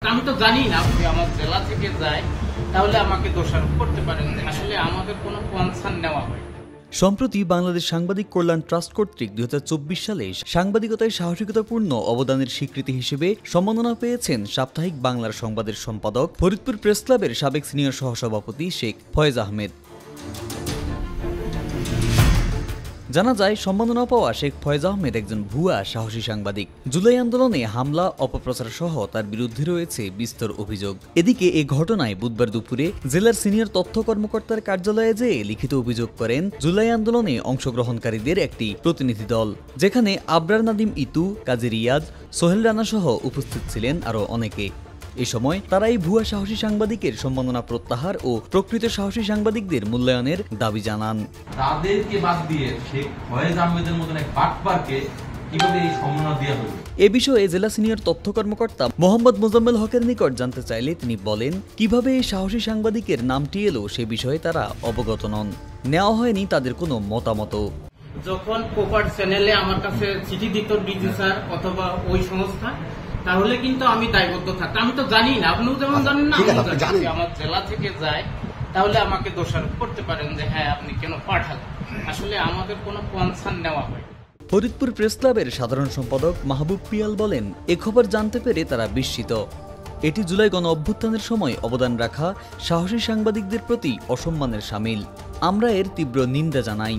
আমি তো জানি না, যদি আমার জেলা থেকে যায় তাহলে আমাকে দোষারোপ করতে পারেন। আসলে আমাদের কোনো কনসার্ন নেওয়া হয়। সম্প্রতি বাংলাদেশ সাংবাদিক কল্যাণ ট্রাস্ট কর্তৃক 2024 সালে সাংবাদিকতায় সাহসিকতাপূর্ণ অবদানের স্বীকৃতি হিসেবে সম্মাননা পেয়েছেন সাপ্তাহিক বাংলার সংবাদের সম্পাদক, ফরিদপুর প্রেস ক্লাবের সাবেক সিনিয়র সহসভাপতি শেখ ফয়েজ আহমেদ। জানা যায়, সম্মাননা পাওয়া শেখ ফয়েজ আহমেদ একজন ভুয়া সাহসী সাংবাদিক। জুলাই আন্দোলনে হামলা, অপপ্রচার সহ তার বিরুদ্ধে রয়েছে বিস্তর অভিযোগ। এদিকে এ ঘটনায় বুধবার দুপুরে জেলার সিনিয়র তথ্য কর্মকর্তার কার্যালয়ে যেয়ে লিখিত অভিযোগ করেন জুলাই আন্দোলনে অংশগ্রহণকারীদের একটি প্রতিনিধি দল, যেখানে আবরার নাদিম ইতু, কাজী রিয়াজ, সোহেল রানা সহ উপস্থিত ছিলেন আরও অনেকে। এ সময় তারা এই ভুয়া সাহসী সাংবাদিকের সম্মাননা প্রত্যাহার ও প্রকৃত সাহসী সাংবাদিকদের মূল্যায়নের দাবি জানান। তাদেরকে বাদ দিয়ে শেখ ফয়েজ আহমেদের মতন এক বাটপারকে কিভাবে এই সম্মাননা দেওয়া হলো? এ বিষয়ে জেলা সিনিয়র তথ্য কর্মকর্তা মোহাম্মদ মোজাম্মেল হকের নিকট জানতে চাইলে তিনি বলেন, কিভাবে এই সাহসী সাংবাদিকের নামটি এলো সে বিষয়ে তারা অবগত নন। নেওয়া হয়নি তাদের কোনো মতামত। যখন কোপার চ্যানেলে আমার কাছে চিঠি দিত ডিজি স্যার অথবা ওই সংস্থা, তাহলে কিন্তু আমি দায়বদ্ধ থাকতাম। আমি তো জানি না, আপনিও যেমন জানেন না, আমার জেলা থেকে যায় তাহলে আমাকে দোষারোপ করতে পারেন যে হ্যাঁ আপনি কেন পাঠালেন। আসলে আমাদের কোনো কনসার্ন নেওয়া হয়। ফরিদপুর প্রেস ক্লাবের সাধারণ সম্পাদক মাহবুব পিয়াল বলেন, এ খবর জানতে পেরে তারা বিস্মিত। এটি জুলাই গণ অভ্যুত্থানের সময় অবদান রাখা সাহসী সাংবাদিকদের প্রতি অসম্মানের শামিল। আমরা এর তীব্র নিন্দা জানাই।